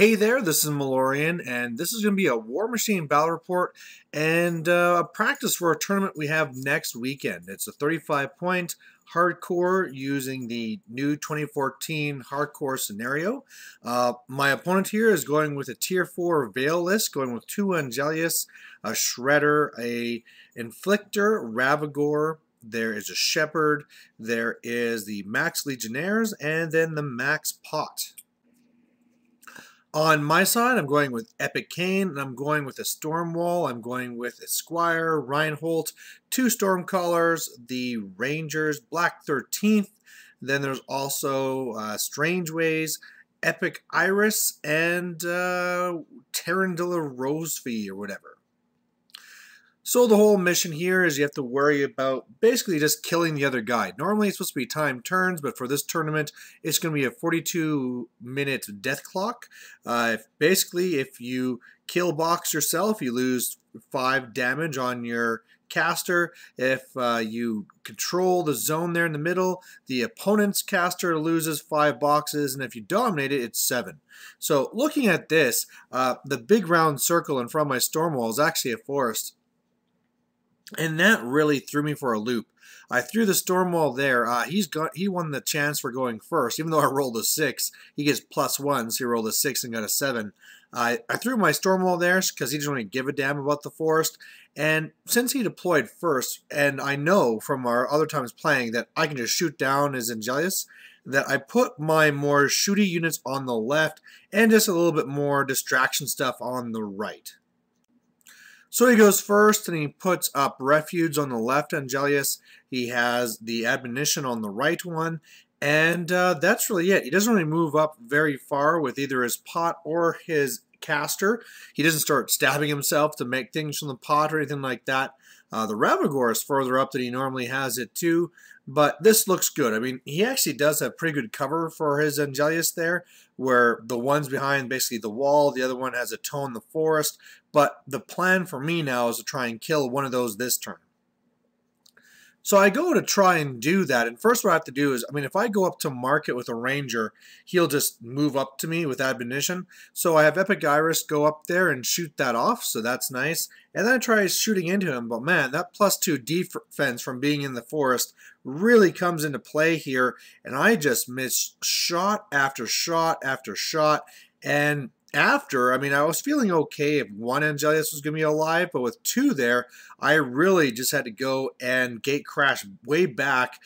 Hey there, this is Malorian, and this is going to be a War Machine battle report and a practice for a tournament we have next weekend. It's a 35-point hardcore using the new 2014 hardcore scenario. My opponent here is going with a tier 4 eVayl list, going with 2 Angelius, a Shredder, a Inflictor, Ravagore. There is a Shepherd, there is the Max Legionnaires, and then the Max Pot. On my side, I'm going with eCaine, and I'm going with a Stormwall. I'm going with a Squire, Reinhold, 2 Stormcallers, the Rangers, Black 13th. Then there's also Strange Ways, Epic Iris, and Terran de la Rosefee or whatever. So the whole mission here is you have to worry about basically just killing the other guy. Normally it's supposed to be timed turns, but for this tournament it's going to be a 42-minute death clock. Basically, if you kill box yourself, you lose 5 damage on your caster. If you control the zone there in the middle, the opponent's caster loses 5 boxes, and if you dominate it, it's 7. So looking at this, the big round circle in front of my Stormwall is actually a forest. And that really threw me for a loop. I threw the Stormwall there. He won the chance for going first. Even though I rolled a 6, he gets +1, so he rolled a 6 and got a 7. I threw my Stormwall there because he didn't really give a damn about the forest. And since he deployed first, and I know from our other times playing that I can just shoot down his Angelius, that I put my more shooty units on the left and just a little bit more distraction stuff on the right. So he goes first and he puts up Refuge on the left Angelius. He has the Admonition on the right one. And that's really it. He doesn't really move up very far with either his pot or his caster. He doesn't start stabbing himself to make things from the pot or anything like that. The Ravagore is further up than he normally has it too. But this looks good. I mean, he actually does have pretty good cover for his Angelius there, where the one's behind basically the wall, the other one has a toe in the forest. But the plan for me now is to try and kill one of those this turn. So I go to try and do that, and first what I have to do is, I mean, if I go up to market with a Ranger, he'll just move up to me with Admonition. So I have Epic Iris go up there and shoot that off, so that's nice. And then I try shooting into him, but man, that +2 defense from being in the forest really comes into play here, and I just miss shot after shot after shot, and I mean, I was feeling okay if one Angelius was going to be alive, but with 2 there, I really just had to go and gate crash way back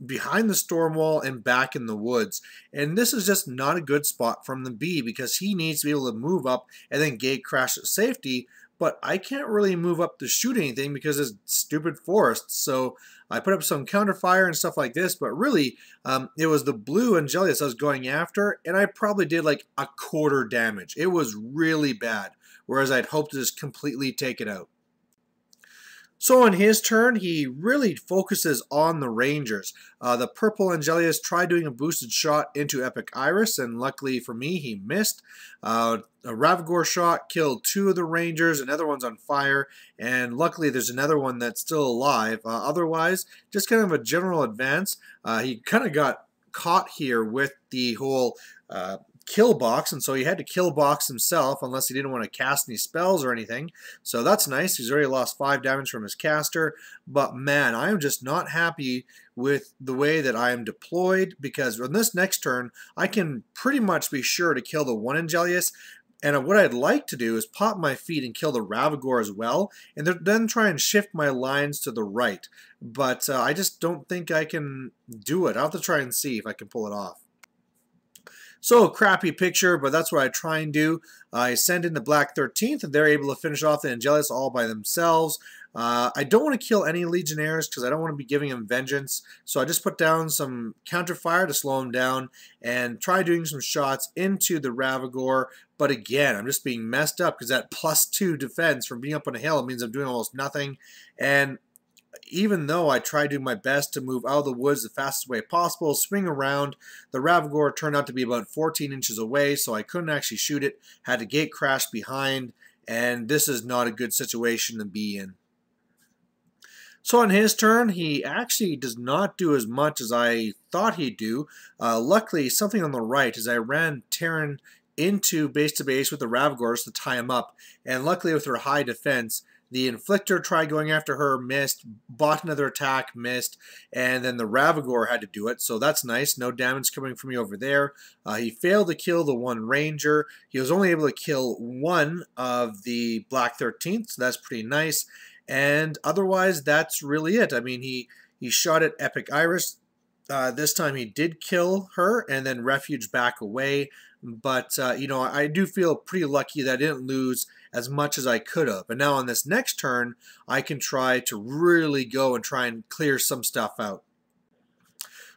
behind the Stormwall and back in the woods. And this is just not a good spot from the B because he needs to be able to move up and then gate crash at safety, but I can't really move up to shoot anything because it's stupid forest. So I put up some counterfire and stuff like this, but really it was the blue Angelius I was going after, and I probably did like a 1/4 damage. It was really bad, whereas I'd hoped to just completely take it out. So on his turn, he really focuses on the Rangers. The purple Angelius tried doing a boosted shot into Epic Iris, and luckily for me, he missed. A Ravagore shot killed 2 of the Rangers, another one's on fire, and luckily there's another one that's still alive. Otherwise, just kind of a general advance. He kind of got caught here with the whole kill box, and so he had to kill box himself unless he didn't want to cast any spells or anything. So that's nice. He's already lost 5 damage from his caster, but man, I am just not happy with the way that I am deployed, because on this next turn I can pretty much be sure to kill the one Angelius. And what I'd like to do is pop my feet and kill the Ravagore as well, and then try and shift my lines to the right. But I just don't think I can do it. I'll have to try and see if I can pull it off. So a crappy picture, but that's what I try and do. I send in the Black 13th, and they're able to finish off the Angelius all by themselves. I don't want to kill any Legionnaires because I don't want to be giving them vengeance. So I just put down some counterfire to slow them down and try doing some shots into the Ravagore. But again, I'm just being messed up because that +2 defense from being up on a hill means I'm doing almost nothing. And even though I tried to do my best to move out of the woods the fastest way possible, swing around, the Ravagore turned out to be about 14 inches away, so I couldn't actually shoot it, had to gate crash behind, and this is not a good situation to be in. So on his turn, he actually does not do as much as I thought he'd do. Luckily, something on the right, as I ran Terran into base to base with the Ravagors to tie him up. And luckily with her high defense, the Inflictor tried going after her, missed, bought another attack, missed, and then the Ravagor had to do it, so that's nice. No damage coming from me over there. He failed to kill the one Ranger. He was only able to kill one of the Black 13th, so that's pretty nice. And otherwise, that's really it. I mean, he shot at Epic Iris. This time he did kill her and then refuge back away. But, you know, I do feel pretty lucky that I didn't lose as much as I could have. And now on this next turn, I can try to really go and try and clear some stuff out.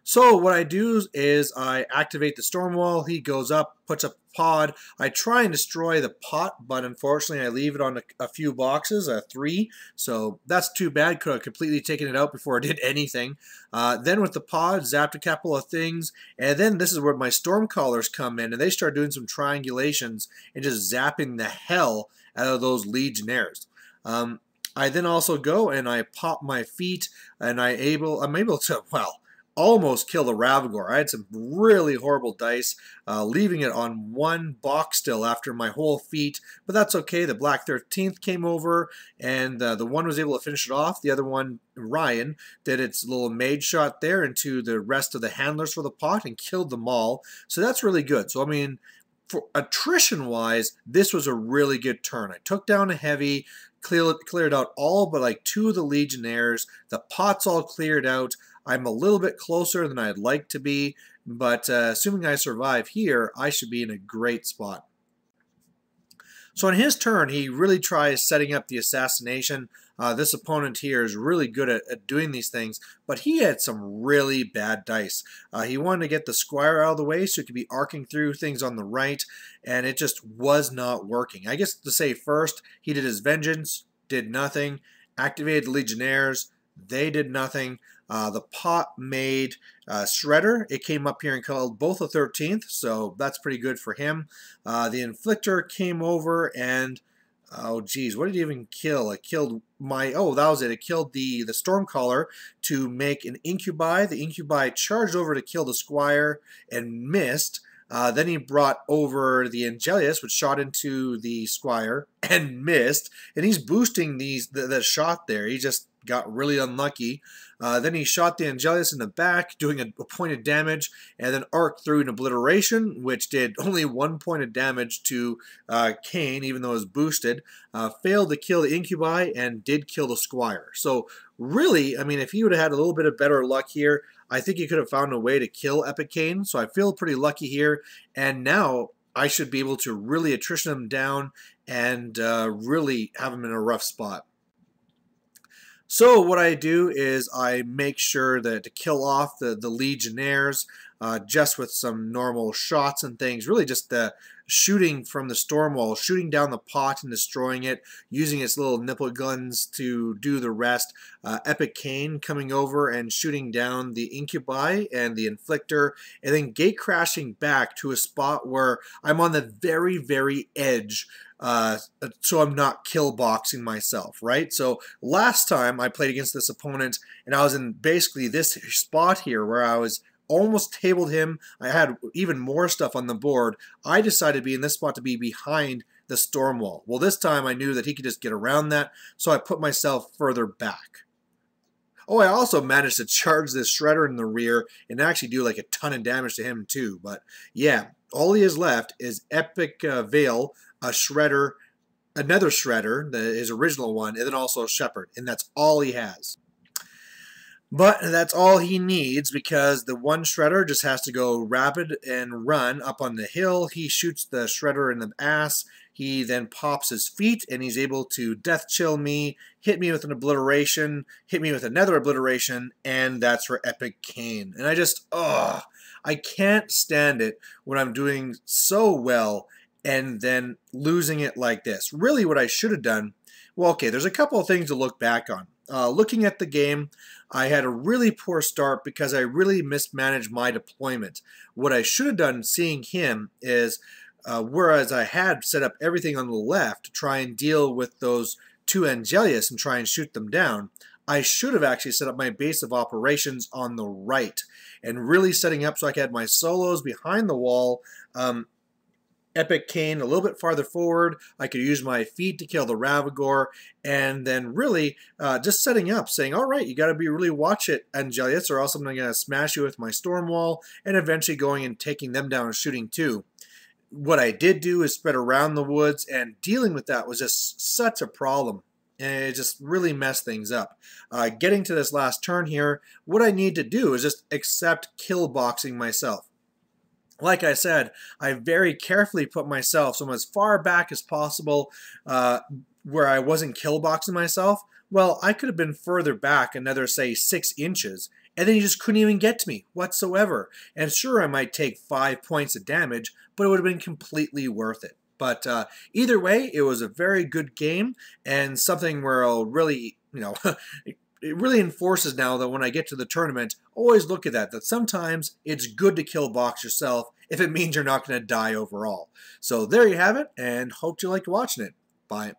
So what I do is I activate the storm wall. He goes up, puts up a pod. I try and destroy the pot, but unfortunately I leave it on a few boxes, 3. So that's too bad. Could have completely taken it out before I did anything. Then with the pod, zapped a couple of things, and then this is where my storm callers come in, and they start doing some triangulations and just zapping the hell out of those legionnaires. I then also go and I pop my feet, and I'm able to, well, almost kill the Ravagor. I had some really horrible dice, leaving it on one box still after my whole feat, but that's okay. The Black 13th came over, and the one was able to finish it off. The other one, Ryan, did its little mage shot there into the rest of the handlers for the pot and killed them all, so that's really good. So, I mean, for attrition-wise, this was a really good turn. I took down a heavy, cleared out all but like 2 of the Legionnaires. The pot's all cleared out. I'm a little bit closer than I'd like to be, but assuming I survive here, I should be in a great spot. So on his turn, he really tries setting up the assassination. This opponent here is really good at doing these things, but he had some really bad dice. He wanted to get the Squire out of the way so he could be arcing through things on the right, and it just was not working. I guess to say first, he did his Vengeance, did nothing, activated the Legionnaires, they did nothing. The pot made Shredder. It came up here and killed both the 13th, so that's pretty good for him. The Inflictor came over and, oh geez, what did it even kill? It killed my, oh, that was it. It killed the Stormcaller to make an Incubi. The Incubi charged over to kill the Squire and missed. Then he brought over the Angelius, which shot into the Squire and missed. And he's boosting the shot there. He just got really unlucky. Then he shot the Angelius in the back, doing a point of damage, and then arced through an Obliteration, which did only 1 point of damage to eCaine, even though it was boosted. Failed to kill the Incubi, and did kill the Squire. So really, I mean, if he would have had a little bit of better luck here, I think he could have found a way to kill eCaine. So I feel pretty lucky here, and now I should be able to really attrition him down and really have him in a rough spot. So what I do is I make sure that to kill off the Legionnaires just with some normal shots and things, really just the shooting from the storm wall, shooting down the pot and destroying it, using its little nipple guns to do the rest. eCaine coming over and shooting down the Incubi and the Inflictor, and then gate crashing back to a spot where I'm on the very, very edge, so I'm not kill boxing myself, right? So last time I played against this opponent, and I was in basically this spot here where I was almost tabled him. I had even more stuff on the board. I decided to be in this spot to be behind the storm wall. Well, this time I knew that he could just get around that, so I put myself further back. Oh, I also managed to charge this Shredder in the rear and actually do like a ton of damage to him too. But yeah, all he has left is eVayl, a Shredder, another Shredder, his original one, and then also a Shepherd, and that's all he has. But that's all he needs, because the one Shredder just has to go rapid and run up on the hill. He shoots the Shredder in the ass. He then pops his feet, and he's able to death chill me, hit me with an Obliteration, hit me with another Obliteration, and that's for eCaine. And I just, I can't stand it when I'm doing so well and then losing it like this. Really what I should have done, well, okay, there's a couple of things to look back on. Looking at the game, I had a really poor start because I really mismanaged my deployment. What I should have done seeing him is, whereas I had set up everything on the left to try and deal with those 2 Angelius and try and shoot them down, I should have actually set up my base of operations on the right and really setting up so I could have my solos behind the wall, ePIC-Caine a little bit farther forward. I could use my feet to kill the Ravagore, and then really just setting up, saying, all right, you got to be really watch it, Angelius, or else I'm going to smash you with my Storm Wall, and eventually going and taking them down and shooting too. What I did do is spread around the woods, and dealing with that was just such a problem. And it just really messed things up. Getting to this last turn here, what I need to do is just accept kill boxing myself. Like I said, I very carefully put myself so I'm as far back as possible where I wasn't kill boxing myself. Well, I could have been further back, another, say, 6 inches, and then you just couldn't even get to me whatsoever. And sure, I might take 5 points of damage, but it would have been completely worth it. But either way, it was a very good game, and something where I'll really, it really enforces now that when I get to the tournament, always look at that sometimes it's good to kill box yourself if it means you're not going to die overall. So there you have it, and hope you liked watching it. Bye.